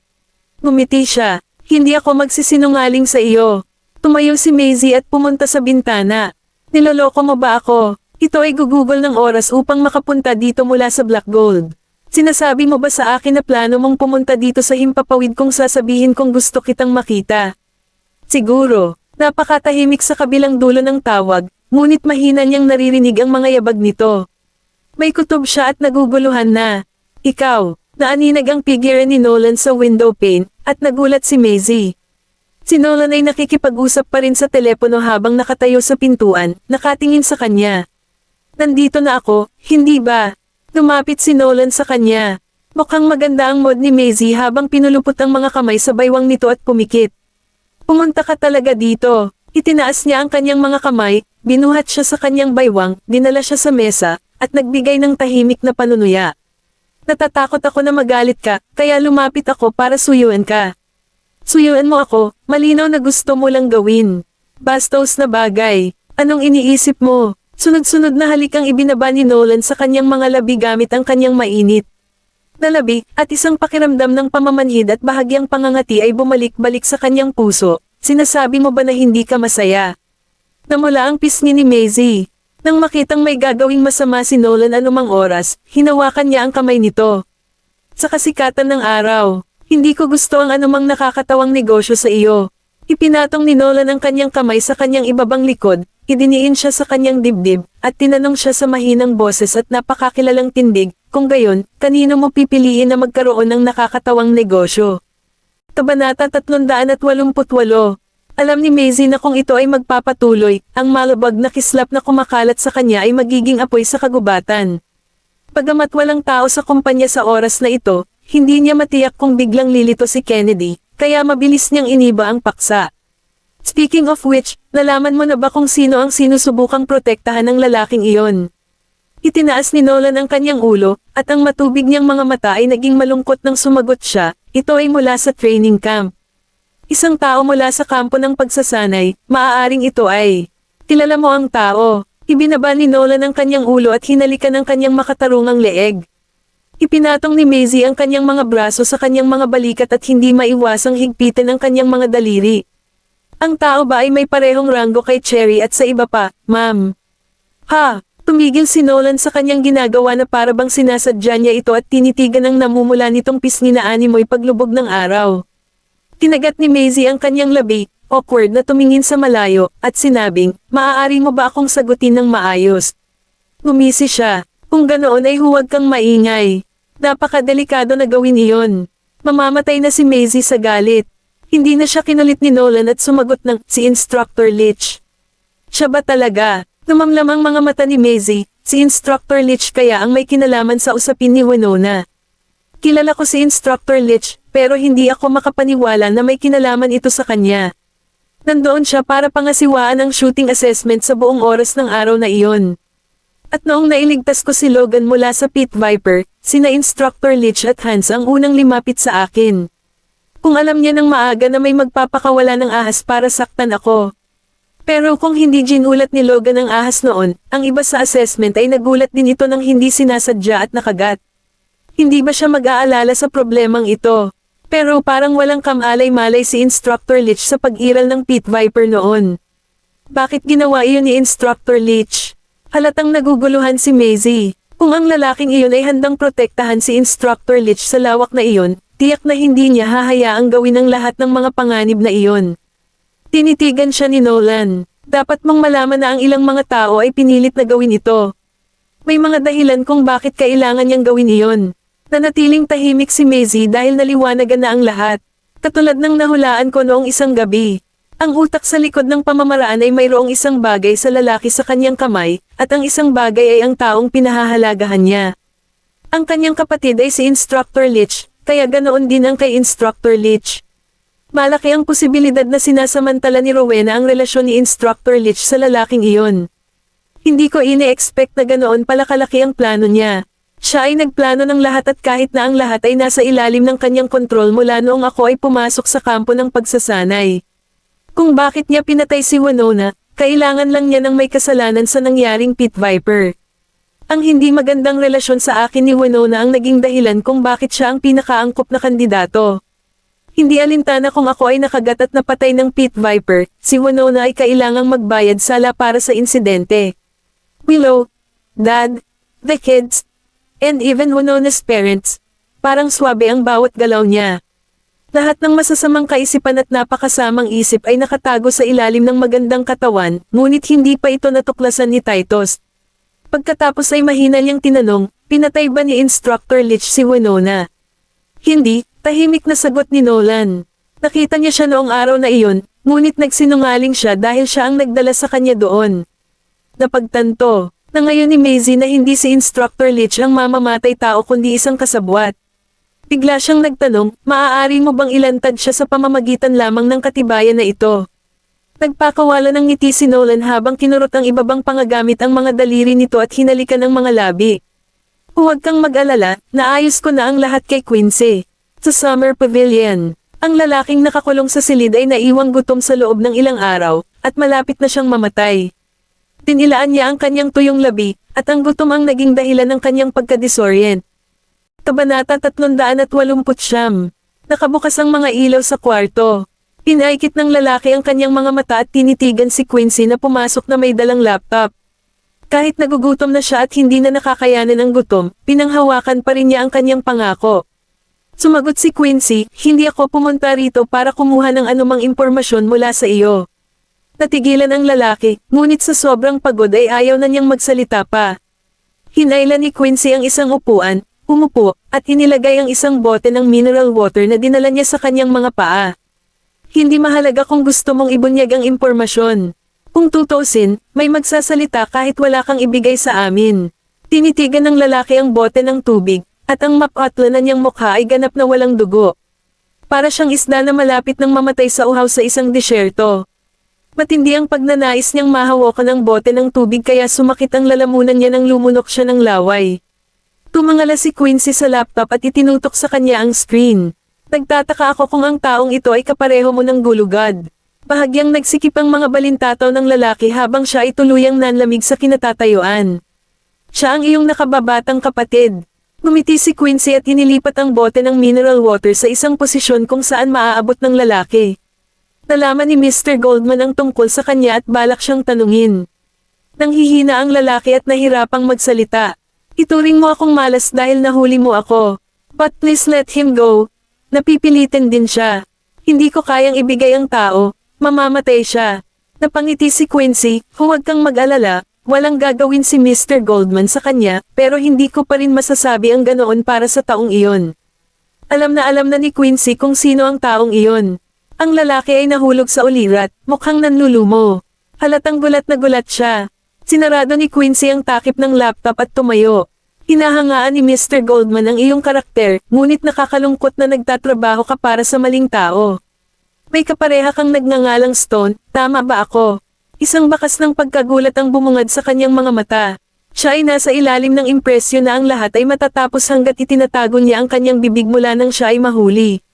Ngumiti siya. Hindi ako magsisinungaling sa iyo. Tumayo si Maisie at pumunta sa bintana. Niloloko mo ba ako? Ito ay gugugol ng oras upang makapunta dito mula sa Black Gold. Sinasabi mo ba sa akin na plano mong pumunta dito sa himpapawid kung sasabihin kong gusto kitang makita? Siguro, napakatahimik sa kabilang dulo ng tawag, ngunit mahina niyang naririnig ang mga yabag nito. May kutob siya at naguguluhan na. Ikaw, naaninag ang figure ni Nolan sa window pane, at nagulat si Maisie. Si Nolan ay nakikipag-usap pa rin sa telepono habang nakatayo sa pintuan, nakatingin sa kanya. Nandito na ako, hindi ba? Lumapit si Nolan sa kanya. Mukhang maganda ang mood ni Maisie habang pinulupot ang mga kamay sa baywang nito at pumikit. Pumunta ka talaga dito. Itinaas niya ang kanyang mga kamay, binuhat siya sa kanyang baywang, dinala siya sa mesa, at nagbigay ng tahimik na panunuya. Natatakot ako na magalit ka, kaya lumapit ako para suyuan ka. Suyuan mo ako, malinaw na gusto mo lang gawin. Bastos na bagay. Anong iniisip mo? Sunod-sunod na halik ang ibinaba ni Nolan sa kanyang mga labi gamit ang kanyang mainit na labi, at isang pakiramdam ng pamamanhid at bahagyang pangangati ay bumalik-balik sa kanyang puso. Sinasabi mo ba na hindi ka masaya? Namula ang pisngi ni Maisie. Nang makitang may gagawing masama si Nolan anumang oras, hinawakan niya ang kamay nito. Sa kasikatan ng araw, hindi ko gusto ang anumang nakakatawang negosyo sa iyo. Ipinatong ni Nolan ang kanyang kamay sa kanyang ibabang likod, idiniin siya sa kanyang dibdib, at tinanong siya sa mahinang boses at napakakilalang tindig, kung gayon, kanino mo pipiliin na magkaroon ng nakakatawang negosyo? Kabanata 388. Alam ni Maisie na kung ito ay magpapatuloy, ang malabag na kislap na kumakalat sa kanya ay magiging apoy sa kagubatan. Bagamat walang tao sa kumpanya sa oras na ito, hindi niya matiyak kung biglang lilito si Kennedy, kaya mabilis niyang iniba ang paksa. Speaking of which, nalaman mo na ba kung sino ang sinusubukang protektahan ng lalaking iyon? Itinaas ni Nolan ang kanyang ulo, at ang matubig niyang mga mata ay naging malungkot nang sumagot siya, ito ay mula sa training camp. Isang tao mula sa kampo ng pagsasanay, maaaring ito ay. Kilala mo ang tao. Ibinaba ni Nolan ang kanyang ulo at hinalikan ang kanyang makatarungang leeg. Ipinatong ni Maisie ang kanyang mga braso sa kanyang mga balikat at hindi maiwasang higpitin ang kanyang mga daliri. Ang tao ba ay may parehong ranggo kay Cherry at sa iba pa, ma'am? Ha? Tumigil si Nolan sa kanyang ginagawa na parabang sinasadya niya ito at tinitigan ang namumula nitong pisngi na animoy paglubog ng araw. Tinagat ni Maisie ang kanyang labi, awkward na tumingin sa malayo, at sinabing, maaari mo ba akong sagutin ng maayos? Ngumisi siya, kung ganoon ay huwag kang maingay. Napakadelikado na gawin iyon. Mamamatay na si Maisie sa galit. Hindi na siya kinulit ni Nolan at sumagot ng, si Instructor Leach. Siya ba talaga? Lumamlam ang mga mata ni Maisie, si Instructor Leach kaya ang may kinalaman sa usapin ni Winona. Kilala ko si Instructor Leach, pero hindi ako makapaniwala na may kinalaman ito sa kanya. Nandoon siya para pangasiwaan ang shooting assessment sa buong oras ng araw na iyon. At noong nailigtas ko si Logan mula sa Pit Viper, sina Instructor Leach at Hans ang unang limapit sa akin. Kung alam niya ng maaga na may magpapakawala ng ahas para saktan ako. Pero kung hindi ginulat ni Logan ang ahas noon, ang iba sa assessment ay nagulat din ito nang hindi sinasadya at nakagat. Hindi ba siya mag-aalala sa problemang ito? Pero parang walang kamalay-malay si Instructor Leach sa pag-iral ng Pit Viper noon. Bakit ginawa iyon ni Instructor Leach? Halatang naguguluhan si Maisie. Kung ang lalaking iyon ay handang protektahan si Instructor Leach sa lawak na iyon, tiyak na hindi niya hahayaang gawin ang lahat ng mga panganib na iyon. Tinitigan siya ni Nolan. Dapat mong malaman na ang ilang mga tao ay pinilit na gawin ito. May mga dahilan kung bakit kailangan niyang gawin iyon. Nanatiling tahimik si Maisie dahil naliwanagan na ang lahat. Katulad ng nahulaan ko noong isang gabi. Ang utak sa likod ng pamamaraan ay mayroong isang bagay sa lalaki sa kanyang kamay, at ang isang bagay ay ang taong pinahahalagahan niya. Ang kanyang kapatid ay si Instructor Leach, kaya ganoon din ang kay Instructor Leach. Malaki ang posibilidad na sinasamantala ni Rowena ang relasyon ni Instructor Leach sa lalaking iyon. Hindi ko ine-expect na ganoon pala kalaki ang plano niya. Siya ay nagplano ng lahat at kahit na ang lahat ay nasa ilalim ng kanyang kontrol mula noong ako ay pumasok sa kampo ng pagsasanay. Kung bakit niya pinatay si Winona, kailangan lang niya ng may kasalanan sa nangyaring Pit Viper. Ang hindi magandang relasyon sa akin ni Winona ang naging dahilan kung bakit siya ang pinakaangkop na kandidato. Hindi alintana kung ako ay nakagat at napatay ng pit viper, si Winona ay kailangang magbayad sala para sa insidente. Willow, Dad, the kids, and even Winona's parents, parang swabe ang bawat galaw niya. Lahat ng masasamang kaisipan at napakasamang isip ay nakatago sa ilalim ng magandang katawan, ngunit hindi pa ito natuklasan ni Titus. Pagkatapos ay mahina niyang tinanong, pinatay ba ni Instructor Lich si Winona? Hindi, tahimik na sagot ni Nolan. Nakita niya siya noong araw na iyon, ngunit nagsinungaling siya dahil siya ang nagdala sa kanya doon. Napagtanto, na ngayon ni Maisie na hindi si Instructor Lich ang mamamatay tao kundi isang kasabwat. Bigla siyang nagtanong, maaari mo bang ilantad siya sa pamamagitan lamang ng katibayan na ito? Nagpakawala ng ngiti si Nolan habang kinurot ang ibabang pangagamit ang mga daliri nito at hinalikan ang mga labi. Huwag kang mag-alala, naayos ko na ang lahat kay Quincy. Sa Summer Pavilion, ang lalaking nakakulong sa silid ay naiwang gutom sa loob ng ilang araw, at malapit na siyang mamatay. Tinilaan niya ang kanyang tuyong labi, at ang gutom ang naging dahilan ng kanyang pagka-disorient. Kabanata 389. Nakabukas ang mga ilaw sa kwarto. Pinaikit ng lalaki ang kanyang mga mata at tinitigan si Quincy na pumasok na may dalang laptop. Kahit nagugutom na siya at hindi na nakakayanan ang gutom, pinanghawakan pa rin niya ang kanyang pangako. Sumagot si Quincy, hindi ako pumunta rito para kumuha ng anumang impormasyon mula sa iyo. Natigilan ang lalaki, ngunit sa sobrang pagod ay ayaw na niyang magsalita pa. Hinailan ni Quincy ang isang upuan, umupo, at inilagay ang isang bote ng mineral water na dinala niya sa kanyang mga paa. Hindi mahalaga kung gusto mong ibunyag ang impormasyon. Kung tutusin, may magsasalita kahit wala kang ibigay sa amin. Tinitigan ng lalaki ang bote ng tubig, at ang mapatla na niyang mukha ay ganap na walang dugo. Para siyang isda na malapit ng mamatay sa uhaw sa isang disyerto. Matindi ang pagnanais niyang mahawakan ang bote ng tubig kaya sumakit ang lalamunan niya nang lumunok siya ng laway. Tumangala si Quincy sa laptop at itinutok sa kanya ang screen. Nagtataka ako kung ang taong ito ay kapareho mo ng gulugad. Bahagyang nagsikip ang mga balintataw ng lalaki habang siya ay tuluyang nanlamig sa kinatatayuan. Siya ang iyong nakababatang kapatid. Ngumiti si Quincy at inilipat ang bote ng mineral water sa isang posisyon kung saan maaabot ng lalaki. Nalaman ni Mr. Goldman ang tungkol sa kanya at balak siyang tanungin. Nanghihina ang lalaki at nahirapang magsalita. Ituring mo akong malas dahil nahuli mo ako. But please let him go. Napipilitin din siya. Hindi ko kayang ibigay ang tao. Mamamatay siya. Napangiti si Quincy, huwag kang mag-alala, walang gagawin si Mr. Goldman sa kanya, pero hindi ko pa rin masasabi ang ganoon para sa taong iyon. Alam na ni Quincy kung sino ang taong iyon. Ang lalaki ay nahulog sa ulirat, mukhang nanlulumo. Halatang gulat na gulat siya. Sinarado ni Quincy ang takip ng laptop at tumayo. Hinahangaan ni Mr. Goldman ang iyong karakter, ngunit nakakalungkot na nagtatrabaho ka para sa maling tao. May kapareha kang nagngangalang Stone, tama ba ako? Isang bakas ng pagkagulat ang bumungad sa kanyang mga mata. Siya ay nasa ilalim ng impresyon na ang lahat ay matatapos hanggat itinatago niya ang kanyang bibig mula nang siya ay mahuli.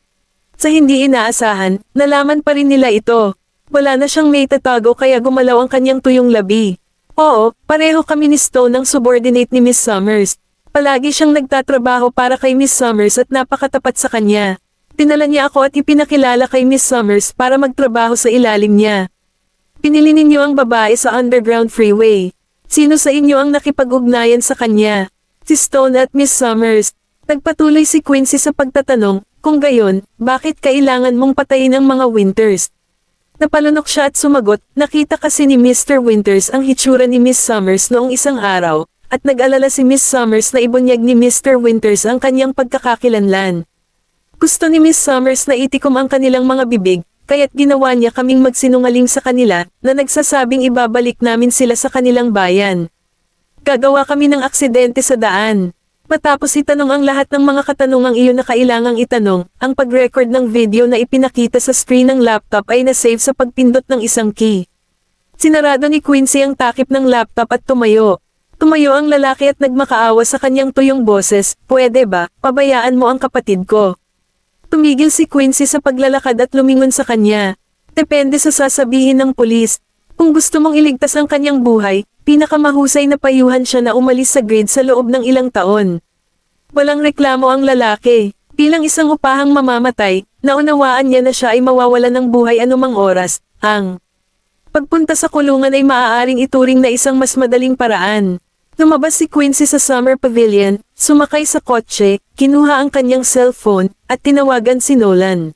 Sa hindi inaasahan, nalaman pa rin nila ito. Wala na siyang may tatago kaya gumalaw ang kanyang tuyong labi. Oo, pareho kami ni Stone ng subordinate ni Miss Summers. Palagi siyang nagtatrabaho para kay Miss Summers at napakatapat sa kanya. Dinala niya ako at ipinakilala kay Miss Summers para magtrabaho sa ilalim niya. Pinili ninyo ang babae sa underground freeway. Sino sa inyo ang nakipag-ugnayan sa kanya? Si Stone at Miss Summers. Nagpatuloy si Quincy sa pagtatanong, kung gayon, bakit kailangan mong patayin ang mga Winters? Napalunok siya at sumagot, nakita kasi ni Mr. Winters ang hitsura ni Miss Summers noong isang araw, at nag-alala si Miss Summers na ibunyag ni Mr. Winters ang kanyang pagkakakilanlan. Gusto ni Miss Summers na itikom ang kanilang mga bibig, kaya't ginawa niya kaming magsinungaling sa kanila, na nagsasabing ibabalik namin sila sa kanilang bayan. Gagawa kami ng aksidente sa daan. Matapos itanong ang lahat ng mga katanungang iyon na kailangang itanong, ang pag-record ng video na ipinakita sa screen ng laptop ay na-save sa pagpindot ng isang key. Sinarado ni Quincy ang takip ng laptop at tumayo. Tumayo ang lalaki at nagmakaawa sa kanyang tuyong boses, pwede ba, pabayaan mo ang kapatid ko. Tumigil si Quincy sa paglalakad at lumingon sa kanya. Depende sa sasabihin ng pulis. Kung gusto mong iligtas ang kanyang buhay, pinakamahusay na payuhan siya na umalis sa grid sa loob ng ilang taon. Walang reklamo ang lalaki. Bilang isang upahang mamamatay, naunawaan niya na siya ay mawawalan ng buhay anumang oras. Ang pagpunta sa kulungan ay maaaring ituring na isang mas madaling paraan. Lumabas si Quincy sa Summer Pavilion, sumakay sa kotse, kinuha ang kanyang cellphone, at tinawagan si Nolan.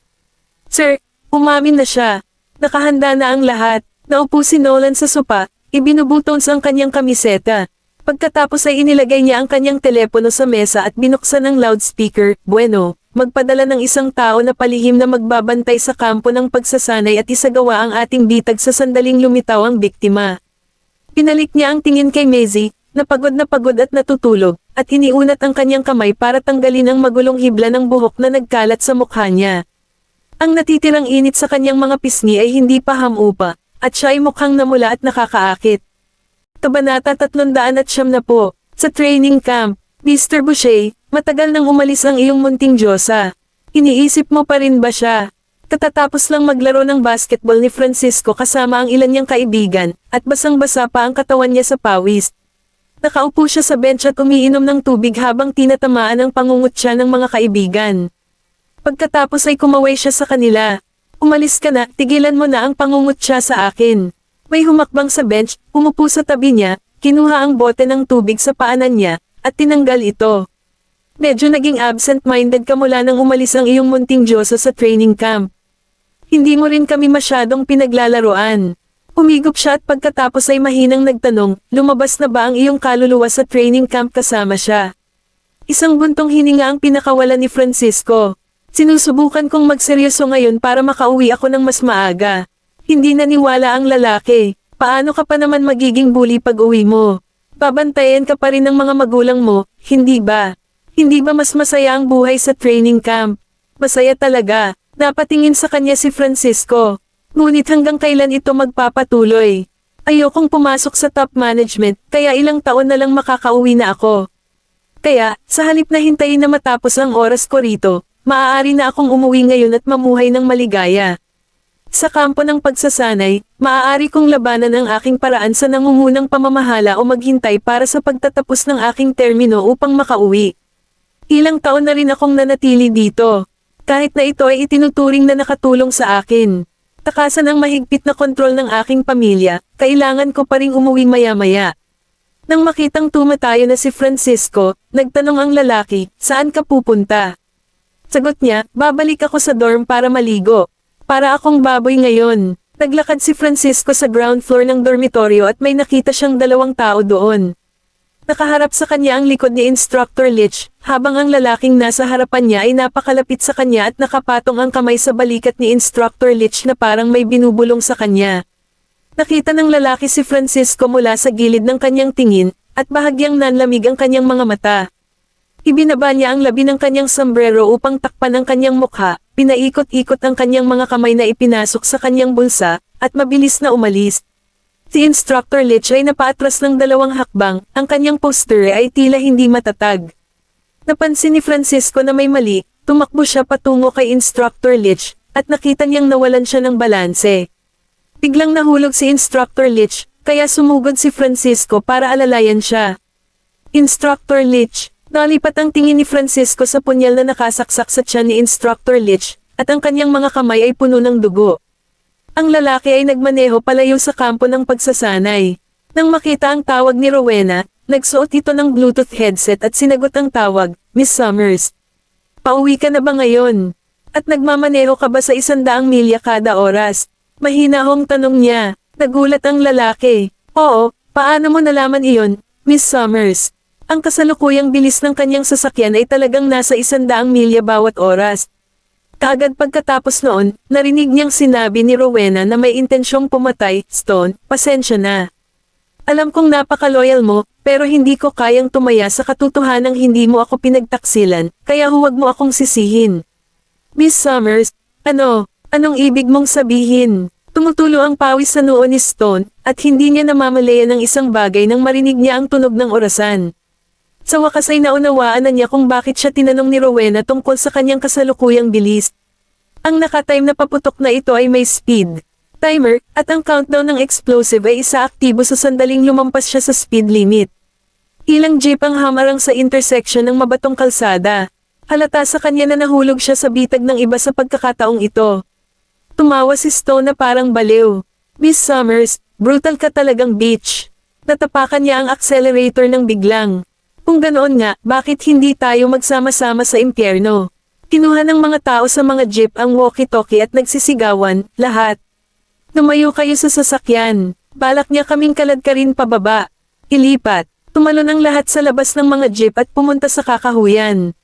Sir, umamin na siya. Nakahanda na ang lahat. Naupo si Nolan sa sopa, ibinubutons ang kanyang kamiseta. Pagkatapos ay inilagay niya ang kanyang telepono sa mesa at binuksan ang loudspeaker. Bueno, magpadala ng isang tao na palihim na magbabantay sa kampo ng pagsasanay at isagawa ang ating bitag sa sandaling lumitaw ang biktima. Pinalik niya ang tingin kay Maisie, na pagod at natutulog, at iniunat ang kanyang kamay para tanggalin ang magulong hibla ng buhok na nagkalat sa mukha niya. Ang natitirang init sa kanyang mga pisngi ay hindi pa hamupa, at siya ay mukhang namula at nakakaakit. Kabanata 300 na po, sa training camp, Mr. Boucher, matagal nang umalis ang iyong munting Diyosa. Iniisip mo pa rin ba siya? Katatapos lang maglaro ng basketball ni Francisco kasama ang ilan niyang kaibigan, at basang-basa pa ang katawan niya sa pawis. Nakaupo siya sa bench at umiinom ng tubig habang tinatamaan ang pangungutya ng mga kaibigan. Pagkatapos ay kumaway siya sa kanila. Umalis ka na, tigilan mo na ang pangungutya sa akin. May humakbang sa bench, umupo sa tabi niya, kinuha ang bote ng tubig sa paanan niya, at tinanggal ito. Medyo naging absent-minded ka mula nang umalis ang iyong munting Diyosa sa training camp. Hindi mo rin kami masyadong pinaglalaroan. Umigop siya at pagkatapos ay mahinang nagtanong, lumabas na ba ang iyong kaluluwa sa training camp kasama siya? Isang buntong hininga ang pinakawalan ni Francisco. Sinusubukan kong magseryoso ngayon para makauwi ako ng mas maaga. Hindi naniwala ang lalaki. Paano ka pa naman magiging bully pag uwi mo? Babantayan ka pa rin ng mga magulang mo, hindi ba? Hindi ba mas masaya ang buhay sa training camp? Masaya talaga. Napatingin sa kanya si Francisco. Ngunit hanggang kailan ito magpapatuloy? Ayokong pumasok sa top management, kaya ilang taon na lang makakauwi na ako. Kaya, sa halip na hintayin na matapos ang oras ko rito, maaari na akong umuwi ngayon at mamuhay ng maligaya. Sa kampo ng pagsasanay, maaari kong labanan ang aking paraan sa nangungunang pamamahala o maghintay para sa pagtatapos ng aking termino upang makauwi. Ilang taon na rin akong nanatili dito. Kahit na ito ay itinuturing na nakatulong sa akin. Takasan ang mahigpit na kontrol ng aking pamilya, kailangan ko pa ring umuwi maya-maya. Nang makitang tumatayo na si Francisco, nagtanong ang lalaki, saan ka pupunta? Sagot niya, babalik ako sa dorm para maligo. Para akong baboy ngayon. Naglakad si Francisco sa ground floor ng dormitoryo at may nakita siyang dalawang tao doon. Nakaharap sa kanya ang likod ni Instructor Litch, habang ang lalaking nasa harapan niya ay napakalapit sa kanya at nakapatong ang kamay sa balikat ni Instructor Litch na parang may binubulong sa kanya. Nakita ng lalaki si Francisco mula sa gilid ng kanyang tingin, at bahagyang nanlamig ang kanyang mga mata. Ibinaba niya ang labi ng kanyang sombrero upang takpan ang kanyang mukha, pinaikot-ikot ang kanyang mga kamay na ipinasok sa kanyang bulsa, at mabilis na umalis. Si Instructor Litch ay napaatras ng 2 hakbang, ang kanyang posture ay tila hindi matatag. Napansin ni Francisco na may mali, tumakbo siya patungo kay Instructor Litch, at nakita niyang nawalan siya ng balanse. Biglang nahulog si Instructor Litch, kaya sumugod si Francisco para alalayan siya. Instructor Litch, nalipat ang tingin ni Francisco sa punyal na nakasaksak sa tiyan ni Instructor Litch, at ang kanyang mga kamay ay puno ng dugo. Ang lalaki ay nagmaneho palayo sa kampo ng pagsasanay. Nang makita ang tawag ni Rowena, nagsuot ito ng Bluetooth headset at sinagot ang tawag, Miss Summers. Pauwi ka na ba ngayon? At nagmamaneho ka ba sa 100 milya kada oras? Mahinahong tanong niya. Nagulat ang lalaki. Oo, paano mo nalaman iyon, Miss Summers? Ang kasalukuyang bilis ng kanyang sasakyan ay talagang nasa 100 milya bawat oras. Kaagad pagkatapos noon, narinig niyang sinabi ni Rowena na may intensyong pumatay, Stone, pasensya na. Alam kong napaka-loyal mo, pero hindi ko kayang tumaya sa katotohanang hindi mo ako pinagtaksilan, kaya huwag mo akong sisihin. Miss Summers, anong ibig mong sabihin? Tumutulo ang pawis sa noo ni Stone, at hindi niya namamalayan ng isang bagay nang marinig niya ang tunog ng orasan. Sa wakas ay naunawaan na niya kung bakit siya tinanong ni Rowena tungkol sa kanyang kasalukuyang bilis. Ang nakatime na paputok na ito ay may speed timer, at ang countdown ng explosive ay isa-aktibo sa sandaling lumampas siya sa speed limit. Ilang jeep ang hamarang sa intersection ng mabatong kalsada. Halata sa kanya na nahulog siya sa bitag ng iba sa pagkakataong ito. Tumawa si Stone na parang baliw. Miss Summers, brutal ka talagang bitch. Natapakan niya ang accelerator ng biglang. Kung ganoon nga, bakit hindi tayo magsama-sama sa impyerno? Kinuha ng mga tao sa mga jeep ang walkie-talkie at nagsisigawan, lahat. Tumayo kayo sa sasakyan. Balak niya kaming kaladkarin pababa. Ilipat. Tumalon ang lahat sa labas ng mga jeep at pumunta sa kakahuyan.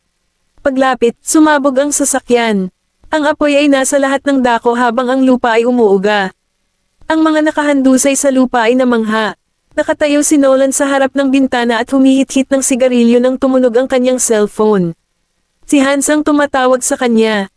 Paglapit, sumabog ang sasakyan. Ang apoy ay nasa lahat ng dako habang ang lupa ay umuuga. Ang mga nakahandusay sa lupa ay namangha. Nakatayo si Nolan sa harap ng bintana at humihit-hit ng sigarilyo nang tumunog ang kanyang cellphone. Si Hans ang tumatawag sa kanya.